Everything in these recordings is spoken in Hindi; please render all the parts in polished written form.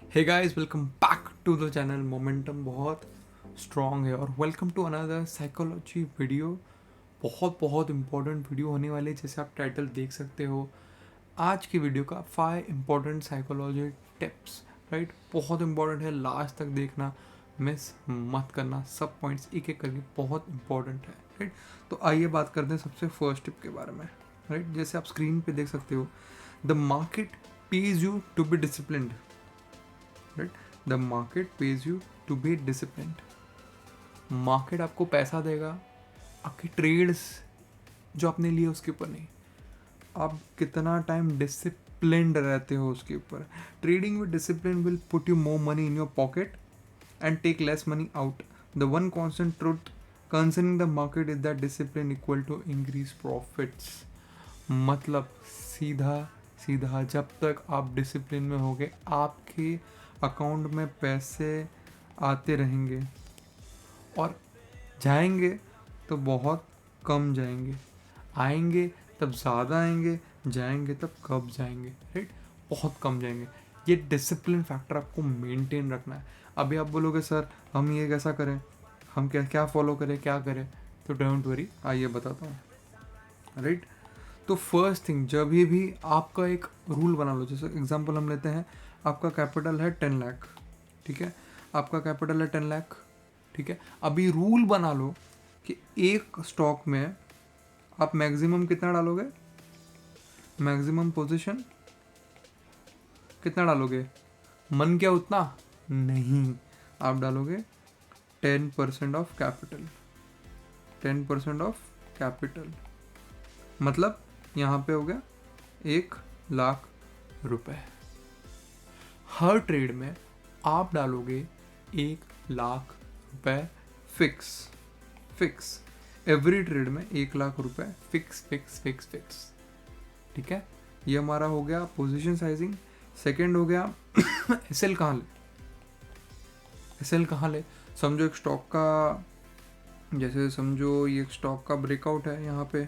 Hey guys, welcome back to the channel. Momentum बहुत स्ट्रॉन्ग है और welcome to another psychology video. बहुत बहुत इंपॉर्टेंट वीडियो होने वाली है, जैसे आप टाइटल देख सकते हो। आज की वीडियो का 5 इंपॉर्टेंट साइकोलॉजी टिप्स, राइट, बहुत इंपॉर्टेंट है। लास्ट तक देखना, मिस मत करना। सब पॉइंट्स एक एक करके बहुत इंपॉर्टेंट है, राइट। तो आइए बात करते हैं सबसे फर्स्ट टिप के बारे में, राइट। जैसे आप स्क्रीन पे देख सकते हो, the market pays you to be disciplined, right. The market pays you to be disciplined. Market आपको पैसा देगा, आपके ट्रेड्स जो आपने लिए उसके ऊपर नहीं, आप कितना टाइम डिसिप्लिन्ड रहते हो उसके ऊपर। Trading with discipline will put you more money in your pocket and take less money out. The one constant truth concerning the market is that discipline equal to increase profits. मतलब सीधा सीधा, जब तक आप डिसिप्लिन में होगे आपके अकाउंट में पैसे आते रहेंगे, और जाएंगे तो बहुत कम जाएंगे, आएंगे तब ज़्यादा आएंगे, जाएंगे तब कब जाएंगे, राइट, बहुत कम जाएंगे। ये डिसिप्लिन फैक्टर आपको मेंटेन रखना है। अभी आप बोलोगे सर हम ये कैसा करें, हम क्या क्या फॉलो करें, क्या करें, तो डोंट वरी, आइए बताता हूँ, राइट। तो फर्स्ट थिंग, जब ये भी आपका एक रूल बना लो। जैसे एग्जांपल हम लेते हैं, आपका कैपिटल है 10 लाख, ठीक है। आपका कैपिटल है 10 लाख, ठीक है। अभी रूल बना लो कि एक स्टॉक में आप मैक्सिमम कितना डालोगे, मैक्सिमम पोजीशन कितना डालोगे, मन क्या उतना नहीं, आप डालोगे 10% ऑफ कैपिटल। 10% ऑफ कैपिटल मतलब यहाँ पे हो गया 1 लाख रुपए। हर ट्रेड में आप डालोगे 1 लाख रुपए फिक्स। फिक्स एवरी ट्रेड में 1 लाख रुपए फिक्स फिक्स फिक्स फिक्स, ठीक है। ये हमारा हो गया पोजीशन साइजिंग। सेकंड हो गया एसएल कहाँ ले, एसएल कहाँ ले। समझो एक स्टॉक का, जैसे समझो ये स्टॉक का ब्रेकआउट है यहाँ पे,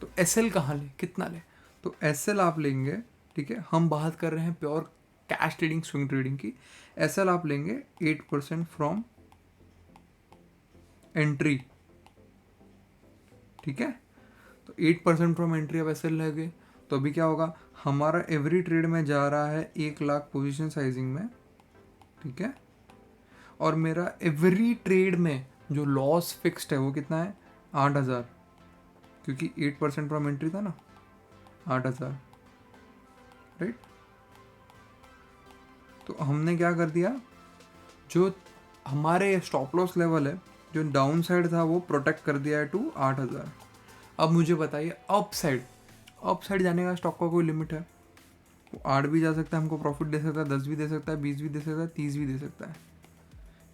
तो एसएल कहाँ ले, कितना ले। तो एसएल आप लेंगे, ठीक है। हम बात कर रहे हैं pure cash trading, swing trading की। एसएल आप लेंगे 8% फ्रॉम एंट्री, ठीक है। तो 8% फ्रॉम एंट्री अब एसएल लगे, तो अभी क्या होगा, हमारा एवरी ट्रेड में जा रहा है 1 लाख पोजीशन साइजिंग में, ठीक है। और मेरा एवरी ट्रेड में जो लॉस फिक्स्ड है वो कितना है, 8,000, क्योंकि 8% फ्रॉम एंट्री था ना, 8,000, राइट। तो हमने क्या कर दिया, जो हमारे स्टॉप लॉस लेवल है, जो डाउन साइड था वो प्रोटेक्ट कर दिया है टू 8,000। अब मुझे बताइए अप साइड, अप साइड जाने का स्टॉक का कोई लिमिट है, वो 8 भी जा सकता है, हमको प्रॉफिट दे सकता है, 10 भी दे सकता है, 20 भी दे सकता है, 30 भी दे सकता है,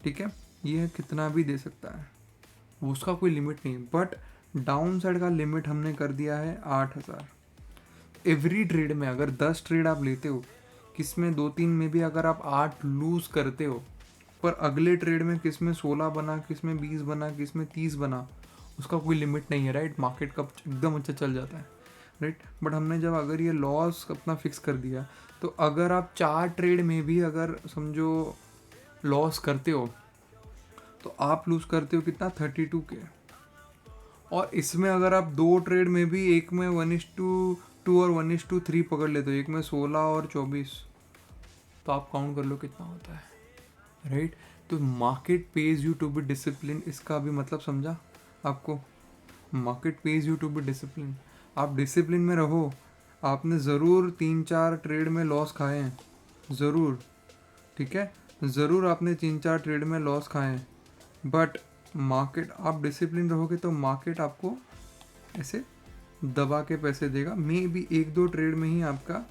ठीक है। ये कितना भी दे सकता है, वो उसका कोई लिमिट नहीं। बट डाउन साइड का लिमिट हमने कर दिया है 8,000। एवरी ट्रेड में अगर 10 ट्रेड आप लेते हो, किसमें 2-3 में भी अगर आप 8 लूज करते हो, पर अगले ट्रेड में किसमें 16 बना, किसमें 20 बना, किसमें 30 बना, उसका कोई लिमिट नहीं है, राइट। मार्केट कब एकदम अच्छा चल जाता है, राइट। बट हमने जब अगर ये लॉस अपना फिक्स कर दिया, तो अगर आप 4 ट्रेड में भी अगर समझो लॉस करते हो, तो आप लूज करते हो कितना, 32K। और इसमें अगर आप 2 ट्रेड में भी, एक में 1:2 और 1:3 पकड़ लेते हो, एक में 16 और 24, तो आप काउंट कर लो कितना होता है, राइट। तो market pays you to be discipline, इसका भी मतलब समझा आपको। Market pays you to be discipline, आप डिसिप्लिन में रहो। आपने ज़रूर 3-4 ट्रेड में लॉस खाए हैं, ज़रूर, ठीक है, ज़रूर आपने 3-4 ट्रेड में लॉस खाए हैं, बट मार्केट, आप डिसिप्लिन रहोगे तो मार्केट आपको ऐसे दबा के पैसे देगा। मे बी 1-2 ट्रेड में ही आपका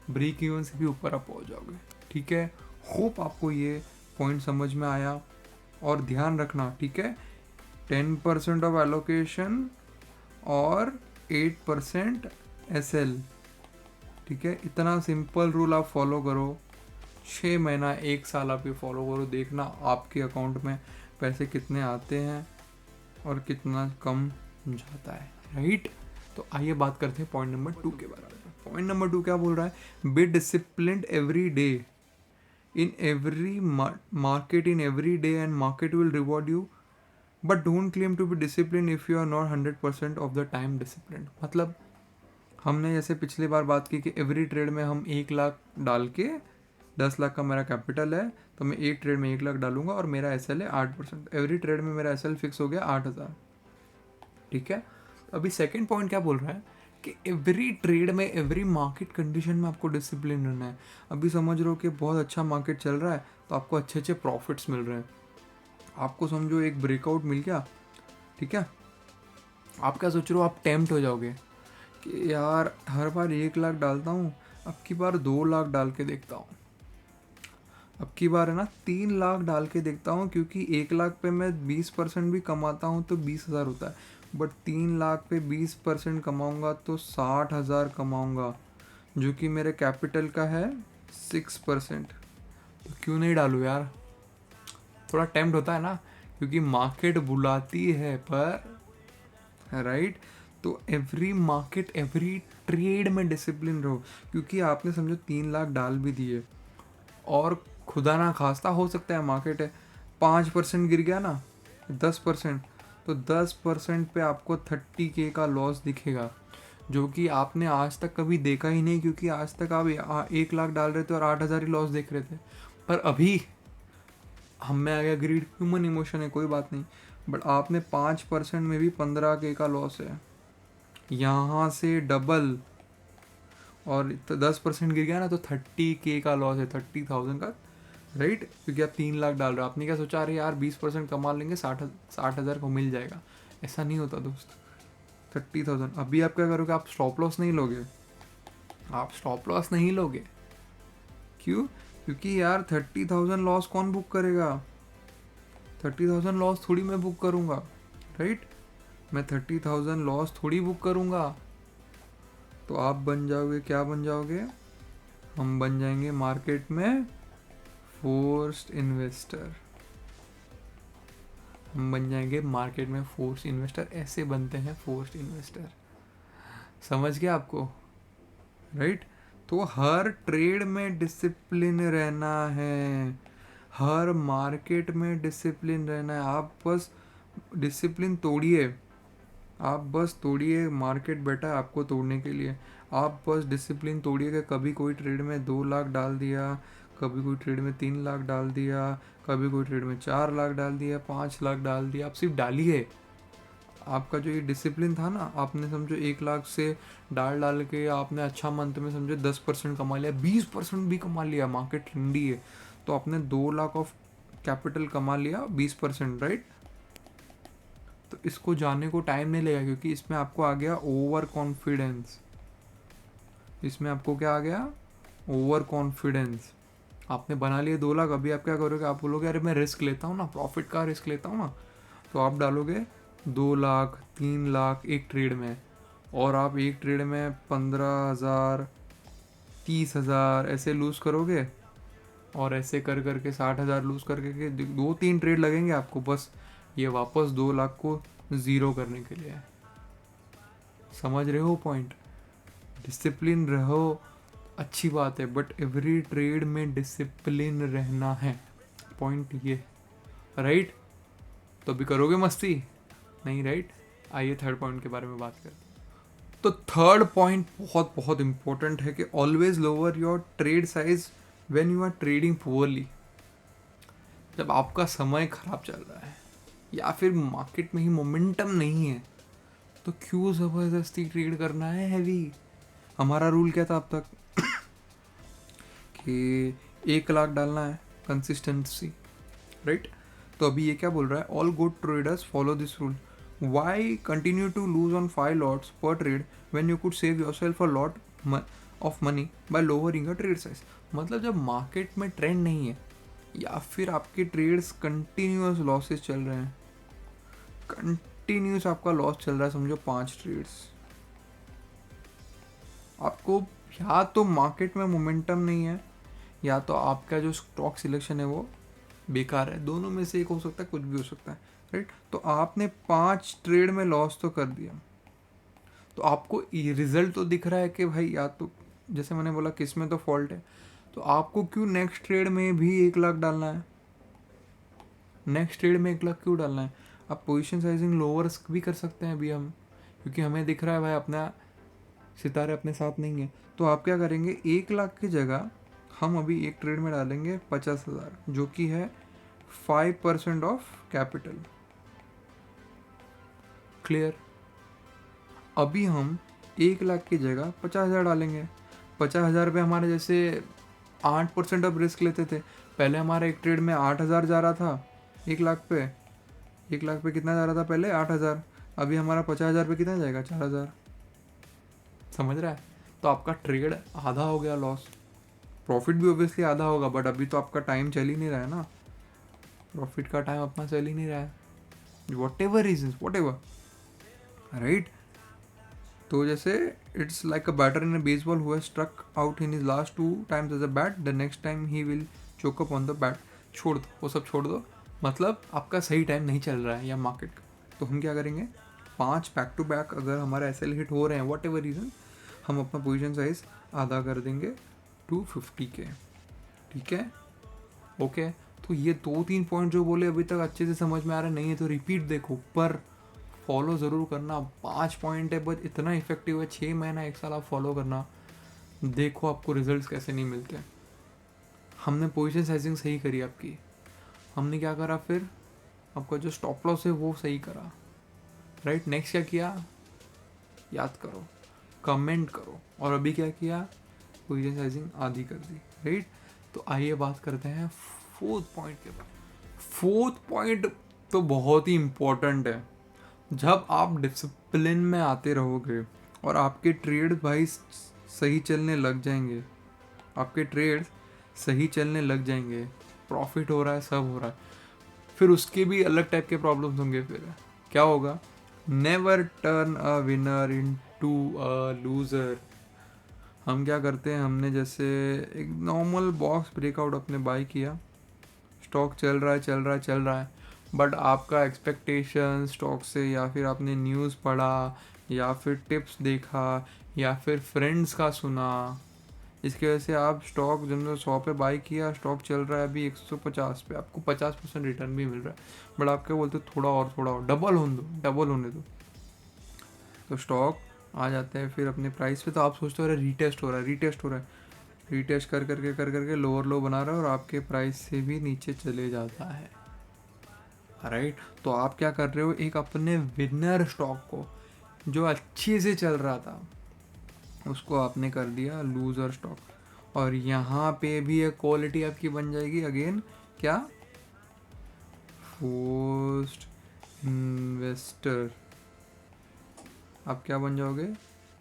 ब्रेक इवन से भी ऊपर आप पहुंच जाओगे, ठीक है। होप आपको ये पॉइंट समझ में आया। और ध्यान रखना, ठीक है, 10% ऑफ एलोकेशन और 8% एसएल, ठीक है। इतना सिंपल रूल आप फॉलो करो, 6 महीना 1 साल आप ये फॉलो करो, देखना आपके अकाउंट में पैसे कितने आते हैं और कितना कम जाता है, राइट। तो आइए बात करते हैं पॉइंट नंबर 2 के बारे में। पॉइंट नंबर 2 क्या बोल रहा है, be disciplined every day. in every market, in every day, and market will reward you, but don't claim to be disciplined if you are not 100% of the time disciplined. मतलब हमने जैसे पिछली बार बात की कि एवरी ट्रेड में हम 1 लाख डाल के 10 लाख का मेरा कैपिटल है, तो मैं एक ट्रेड में 1 लाख डालूंगा और मेरा एस है 8%। एवरी ट्रेड में मेरा एस फिक्स हो गया 8,000। ठीक है। अभी सेकेंड पॉइंट क्या बोल रहा है कि एवरी ट्रेड में, एवरी मार्केट कंडीशन में आपको डिसिप्लिन रहना है। अभी समझ रहे हो कि बहुत अच्छा मार्केट चल रहा है तो आपको अच्छे अच्छे प्रॉफिट्स मिल रहे हैं। आपको समझो एक ब्रेकआउट मिल गया, ठीक है, आप क्या सोच रहे हो, आप टेम्प्ट हो जाओगे कि यार हर बार 1 लाख डालता हूँ, अब की बार 2 लाख डाल के देखता हूँ, अब की बार है ना 3 लाख डाल के देखता हूँ, क्योंकि 1 लाख पे मैं 20% भी कमाता हूँ तो 20,000 होता है, बट 3 लाख पे 20% कमाऊँगा तो 60,000 कमाऊँगा, जो कि मेरे कैपिटल का है 6%। तो क्यों नहीं डालूँ यार। थोड़ा टेम्प्ट होता है ना, क्योंकि मार्केट बुलाती है पर, राइट। तो एवरी मार्केट, एवरी ट्रेड में डिसिप्लिन रहो, क्योंकि आपने समझो 3 लाख डाल भी दिए और खुदा ना खास्ता हो सकता है मार्केट है 5% गिर गया ना, 10%, तो 10% पे आपको 30K का लॉस दिखेगा, जो कि आपने आज तक कभी देखा ही नहीं, क्योंकि आज तक आप 1 लाख डाल रहे थे और 8,000 ही लॉस देख रहे थे। पर अभी हम में आ गया ग्रीड, ह्यूमन इमोशन है, कोई बात नहीं, बट आपने 5% में भी 15K का लॉस है, यहाँ से डबल, और तो 10% गिर गया ना तो 30K का लॉस है, 30,000 का, राइट। क्योंकि आप 3 लाख डाल रहे हो, आपने क्या सोचा, अरे यार 20% कमा लेंगे, 60,000 को मिल जाएगा। ऐसा नहीं होता दोस्त। 30,000। अभी आप क्या करोगे, आप स्टॉप लॉस नहीं लोगे, आप स्टॉप लॉस नहीं लोगे। क्यों? क्योंकि यार 30,000 लॉस कौन बुक करेगा, 30,000 लॉस थोड़ी मैं बुक करूँगा, राइट। मैं 30,000 लॉस थोड़ी बुक करूँगा। तो आप बन जाओगे, क्या बन जाओगे, हम बन जाएंगे मार्केट में फोर्स्ड इन्वेस्टर। हम बन जाएंगे मार्केट में फोर्स्ड इन्वेस्टर। ऐसे बनते हैं फोर्स्ड इन्वेस्टर, समझ गया आपको, राइट। तो हर ट्रेड में डिसिप्लिन रहना है, हर मार्केट में डिसिप्लिन रहना है। आप बस डिसिप्लिन तोड़िए, आप बस तोड़िए, मार्केट बैठा है आपको तोड़ने के लिए। आप बस डिसिप्लिन तोड़िए कि कभी कोई ट्रेड में 2 लाख डाल दिया, कभी कोई ट्रेड में 3 लाख डाल दिया, कभी कोई ट्रेड में 4 लाख डाल दिया, 5 लाख डाल दिया। आप सिर्फ डालिए। आपका जो ये डिसिप्लिन था ना, आपने समझो 1 लाख से डाल के आपने अच्छा मंथ में समझो 10% कमा लिया, 20% भी कमा लिया, मार्केट ठंडी है तो आपने 2 लाख ऑफ कैपिटल कमा लिया, 20%, राइट। तो इसको जाने को टाइम नहीं लगेगा, क्योंकि इसमें आपको आ गया ओवर कॉन्फिडेंस। इसमें आपको क्या आ गया, ओवर कॉन्फिडेंस। आपने बना लिए 2 लाख, अभी आप क्या करोगे, आप बोलोगे अरे मैं रिस्क लेता हूँ ना, प्रॉफिट का रिस्क लेता हूँ ना, तो आप डालोगे 2 लाख, 3 लाख एक ट्रेड में, और आप एक ट्रेड में 15,000, 30,000 ऐसे लूज करोगे, और ऐसे कर करके 60,000 लूज करके के 2-3 ट्रेड लगेंगे आपको, बस ये वापस 2 लाख को ज़ीरो करने के लिए। समझ रहे हो पॉइंट। डिसिप्लिन रहो, अच्छी बात है, बट एवरी ट्रेड में डिसिप्लिन रहना है, पॉइंट ये, राइट। तो अभी करोगे मस्ती नहीं, राइट। आइए थर्ड पॉइंट के बारे में बात करते हैं। तो थर्ड पॉइंट बहुत बहुत इंपॉर्टेंट है कि always lower your trade size when you are trading poorly. जब आपका समय खराब चल रहा है या फिर मार्केट में ही मोमेंटम नहीं है, तो क्यों ज़बरदस्ती ट्रेड करना है हैवी। हमारा रूल क्या था अब तक कि 1 लाख डालना है, कंसिस्टेंसी, राइट। तो अभी ये क्या बोल रहा है, all good traders follow this rule. Why continue to lose on 5 lots per trade when you could save yourself a lot of money by lowering a trade size. मतलब जब मार्केट में ट्रेंड नहीं है या फिर आपके ट्रेड्स कंटिन्यूस लॉसेस चल रहे हैं, कंटिन्यूस आपका लॉस चल रहा है, समझो 5 ट्रेड्स, आपको या तो मार्केट में मोमेंटम नहीं है या तो आपका जो स्टॉक सिलेक्शन है वो बेकार है, दोनों में से एक हो सकता है, कुछ भी हो सकता है, राइट। तो आपने 5 ट्रेड में लॉस तो कर दिया, तो आपको रिजल्ट तो दिख रहा है कि भाई या तो, जैसे मैंने बोला, किस में तो फॉल्ट है, तो आपको क्यों नेक्स्ट ट्रेड में भी 1 लाख डालना है? नेक्स्ट ट्रेड में 1 लाख क्यों डालना है? आप पोजीशन साइजिंग लोअर भी कर सकते हैं अभी हम, क्योंकि हमें दिख रहा है भाई अपना सितारे अपने साथ नहीं है। तो आप क्या करेंगे, 1 लाख की जगह हम अभी एक ट्रेड में डालेंगे 50,000, जो कि है 5% ऑफ कैपिटल। क्लियर? अभी हम 1 लाख की जगह 50,000 डालेंगे। 50,000 पे हमारे जैसे 8% ऑफ रिस्क लेते थे। पहले हमारा एक ट्रेड में 8,000 जा रहा था 1 लाख पे। 1 लाख पे कितना जा रहा था पहले? 8,000। अभी हमारा 50,000 पे कितना जाएगा? 4,000। समझ रहा है? तो आपका ट्रेड आधा हो गया लॉस। प्रॉफिट भी ऑब्वियसली आधा होगा, बट अभी तो आपका टाइम चल ही नहीं रहा है ना, प्रॉफिट का टाइम अपना चल ही नहीं रहा है, whatever reason, whatever, right. तो जैसे it's like a batter in a baseball who has struck out in his last 2 times as a bat, the next time he will choke up on the bat. छोड़ दो वो सब, छोड़ दो। मतलब आपका सही टाइम नहीं चल रहा है या मार्केट का, तो हम क्या करेंगे, 5 बैक टू बैक अगर हमारा एसएल हिट हो रहे हैं वॉट एवर रीजन, हम अपना पोजीशन साइज आधा कर देंगे 250 के। ठीक है, ओके। तो ये 2-3 पॉइंट जो बोले अभी तक अच्छे से समझ में आ रहे नहीं है तो रिपीट देखो, पर फॉलो ज़रूर करना। 5 पॉइंट है बट इतना इफेक्टिव है, 6 महीना 1 साल आप फॉलो करना, देखो आपको रिजल्ट्स कैसे नहीं मिलते। हमने पोजीशन साइजिंग सही करी आपकी, हमने क्या करा फिर, आपका जो स्टॉप लॉस है वो सही करा, राइट। नेक्स्ट क्या किया, याद करो, कमेंट करो, और अभी क्या किया, पोजीशन साइजिंग आधी कर दी, राइट। तो आइए बात करते हैं 4th पॉइंट के बाद। 4th पॉइंट तो बहुत ही इम्पोर्टेंट है। जब आप डिसिप्लिन में आते रहोगे और आपके ट्रेड भाई सही चलने लग जाएंगे, आपके ट्रेड्स सही चलने लग जाएंगे, प्रॉफिट हो रहा है, सब हो रहा है, फिर उसके भी अलग टाइप के प्रॉब्लम्स होंगे। फिर क्या होगा, never turn a winner into a loser. हम क्या करते हैं, हमने जैसे एक नॉर्मल बॉक्स ब्रेकआउट अपने बाय किया, स्टॉक चल रहा है चल रहा है चल रहा है, बट आपका एक्सपेक्टेशन स्टॉक से, या फिर आपने न्यूज़ पढ़ा, या फिर टिप्स देखा, या फिर फ्रेंड्स का सुना, इसकी वजह से आप स्टॉक जब 100 पे बाई किया, स्टॉक चल रहा है अभी 150 पे, आपको 50% रिटर्न भी मिल रहा है, बट आप क्या बोलते हो, थोड़ा और डबल होने दो। तो स्टॉक आ जाते हैं फिर अपने प्राइस पे, तो आप सोचते हो अरे रीटेस्ट हो रहा है, रीटेस्ट कर करके लोअर लो बना रहा है और आपके प्राइस से भी नीचे चले जाता है, राइट। तो आप क्या कर रहे हो, एक अपने विनर स्टॉक को जो अच्छे से चल रहा था उसको आपने कर दिया लूजर स्टॉक, और यहाँ पे भी एक क्वालिटी आपकी बन जाएगी अगेन, क्या, फोर्स्ड इन्वेस्टर। आप क्या बन जाओगे,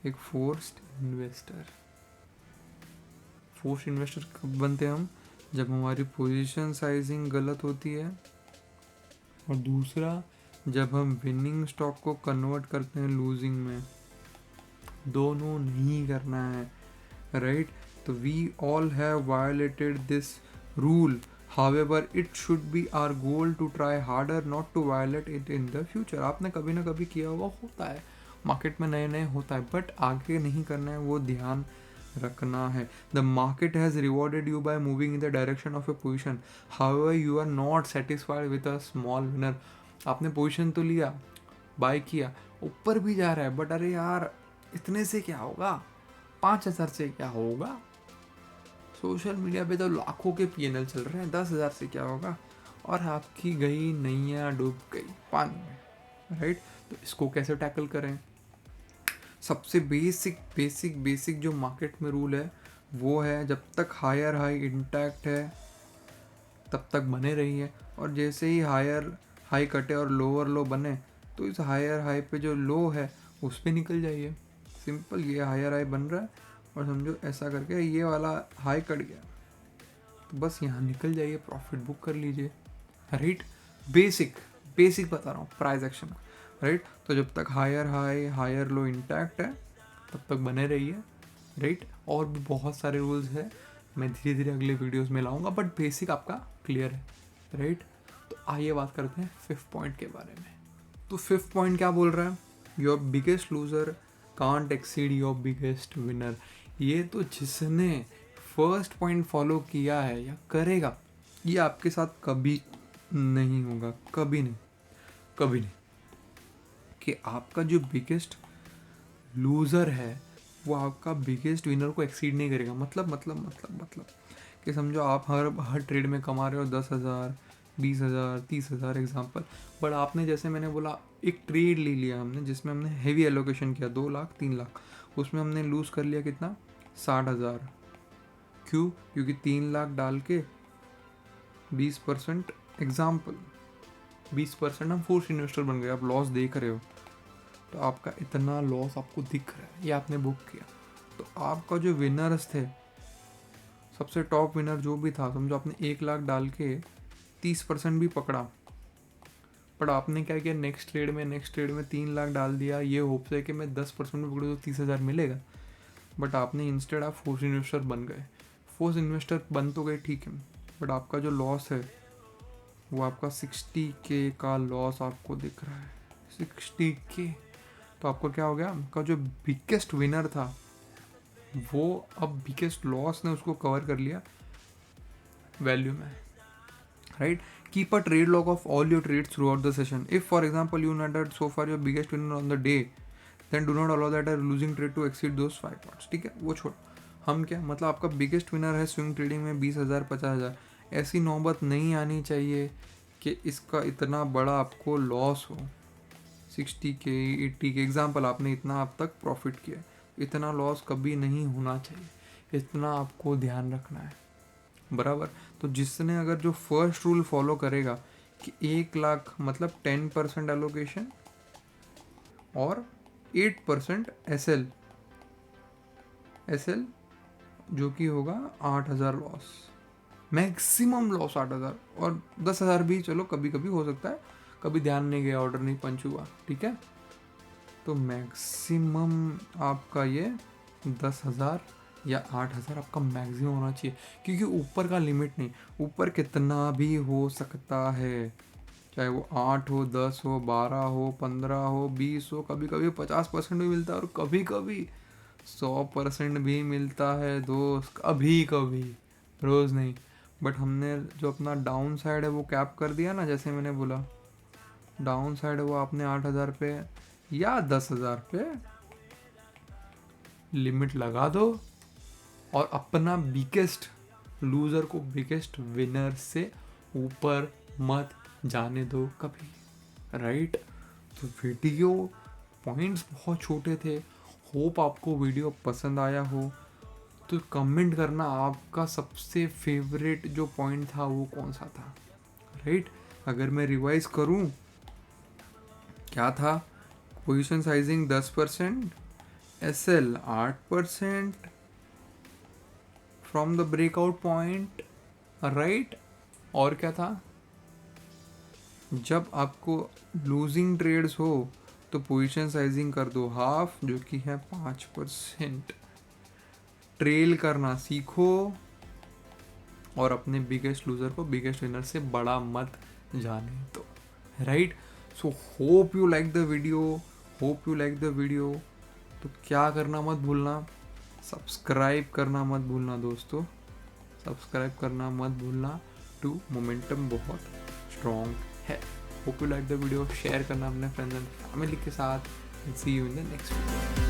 एक फोर्स्ड इन्वेस्टर। फोर्स्ड इन्वेस्टर कब बनते हैं हम, जब हमारी पोजीशन साइजिंग गलत होती है, और दूसरा जब हम विनिंग स्टॉक को कन्वर्ट करते हैं लूजिंग में। दोनों नहीं करना है, राइट। तो we all have violated this rule, however it should be our goal to try harder not to violate it in the future. आपने कभी ना कभी किया होगा, होता है मार्केट में, नए नए होता है, बट आगे नहीं करना है, वो ध्यान रखना है। The market has rewarded you by moving in the direction of a position, however you are not satisfied with a small winner. आपने पोजिशन तो लिया, बाय किया, ऊपर भी जा रहा है, बट अरे यार इतने से क्या होगा, 5,000 से क्या होगा, सोशल मीडिया पे तो लाखों के पीएनएल चल रहे हैं, 10,000 से क्या होगा, और आपकी गई नैया डूब गई पानी में, राइट। तो इसको कैसे टैकल करें, सबसे बेसिक जो मार्केट में रूल है वो है, जब तक हायर हाई इंटैक्ट है तब तक बने रहिए, और जैसे ही हायर हाई कटे और लोअर लो बने तो इस हायर हाई पे जो लो है उस पे निकल जाइए। सिंपल, ये हायर हाई बन रहा है और समझो ऐसा करके ये वाला हाई कट गया, तो बस यहाँ निकल जाइए, प्रॉफिट बुक कर लीजिए, राइट। बेसिक बता रहा हूँ प्राइस एक्शन, राइट। तो जब तक higher high higher low intact है तब तक बने रहिए, राइट। और भी बहुत सारे रूल्स है, मैं धीरे धीरे अगले वीडियोस में लाऊंगा, बट बेसिक आपका क्लियर है, राइट। तो आइए बात करते हैं 5th पॉइंट के बारे में। तो 5th पॉइंट क्या बोल रहा है, your biggest loser can't exceed your biggest winner. ये तो जिसने फर्स्ट पॉइंट फॉलो किया है या करेगा, ये आपके साथ कभी नहीं होगा, कभी नहीं, कभी नहीं। कि आपका जो बिगेस्ट लूज़र है वो आपका बिगेस्ट विनर को एक्सीड नहीं करेगा। मतलब कि समझो आप हर ट्रेड में कमा रहे हो 10,000, 20,000, 30,000 एग्जाम्पल, बट आपने जैसे मैंने बोला एक ट्रेड ले लिया हमने जिसमें हमने हैवी एलोकेशन किया 2 लाख 3 लाख, उसमें हमने लूज़ कर लिया कितना 60,000। क्यों? क्योंकि 3 लाख डाल के 20% एग्जाम्पल 20% हम फोर्स इन्वेस्टर बन गए, आप लॉस देख रहे हो तो आपका इतना लॉस आपको दिख रहा है, ये आपने बुक किया। तो आपका जो विनर्स थे, सबसे टॉप विनर जो भी था, समझो आपने 1 लाख डाल के 30% भी पकड़ा, पर आपने क्या किया नेक्स्ट ट्रेड में 3 लाख डाल दिया, ये होप से कि मैं 10% भी पकड़ूँ तो 30,000 मिलेगा, बट आपने इंस्टेड आप फोर्स इन्वेस्टर बन गए। फोर्स इन्वेस्टर बन तो गए ठीक है, बट आपका जो लॉस है वो आपका 60K का लॉस आपको दिख रहा है, 60K। तो आपको क्या हो गया, आपका जो बिगेस्ट विनर था वो अब बिगेस्ट लॉस ने उसको कवर कर लिया वैल्यू में, right. Keep a trade log of all your trades throughout the session. If for example you not so far your biggest winner on the day, then do not allow that are losing trade to exceed those 5 points. ठीक है, वो छोड़, हम क्या मतलब आपका बिगेस्ट विनर है स्विंग ट्रेडिंग में 20,000 50,000, ऐसी नौबत नहीं आनी चाहिए कि इसका इतना बड़ा आपको लॉस हो। 60K 80K एग्जाम्पल, आपने इतना अब तक प्रॉफिट किया, इतना लॉस कभी नहीं होना चाहिए, इतना आपको ध्यान रखना है, बराबर। तो जिसने अगर जो फर्स्ट रूल फॉलो करेगा कि 1 लाख मतलब 10% एलोकेशन और 8% एसएल जो कि होगा 8,000 लॉस, मैक्सिमम लॉस 8,000, और 10,000 भी चलो कभी कभी हो सकता है, कभी ध्यान नहीं गया, ऑर्डर नहीं पंच हुआ, ठीक है। तो मैक्सिमम आपका ये 10,000 या 8,000 आपका मैक्सिमम होना चाहिए, क्योंकि ऊपर का लिमिट नहीं, ऊपर कितना भी हो सकता है, चाहे वो 8 हो 10 हो 12 हो 15 हो 20 हो, कभी कभी 50% भी मिलता है और कभी कभी 100% भी मिलता है दोस्त, कभी कभी, रोज़ नहीं। बट हमने जो अपना डाउन साइड है वो कैप कर दिया ना, जैसे मैंने बोला डाउन साइड है वो आपने 8,000 पे या 10,000 पे लिमिट लगा दो, और अपना बिगेस्ट लूज़र को बिगेस्ट विनर से ऊपर मत जाने दो कभी, राइट। तो वीडियो पॉइंट्स बहुत छोटे थे, होप आपको वीडियो पसंद आया हो। तो कमेंट करना आपका सबसे फेवरेट जो पॉइंट था वो कौन सा था, राइट। अगर मैं रिवाइज करूं, क्या था, position sizing 10%, SL 8% from the breakout point, right. और क्या था, जब आपको लूजिंग ट्रेड्स हो तो पोजीशन साइजिंग कर दो हाफ, जो कि है 5%। ट्रेल करना सीखो और अपने बिगेस्ट लूजर को बिगेस्ट विनर से बड़ा मत जाने दो, right. So hope you like the video, तो क्या करना मत भूलना, सब्सक्राइब करना मत भूलना दोस्तों, सब्सक्राइब करना मत भूलना। टू मोमेंटम बहुत स्ट्रॉन्ग है। Hope you like the video, share करना अपने फ्रेंड्स एंड फैमिली के साथ, see you in the next video.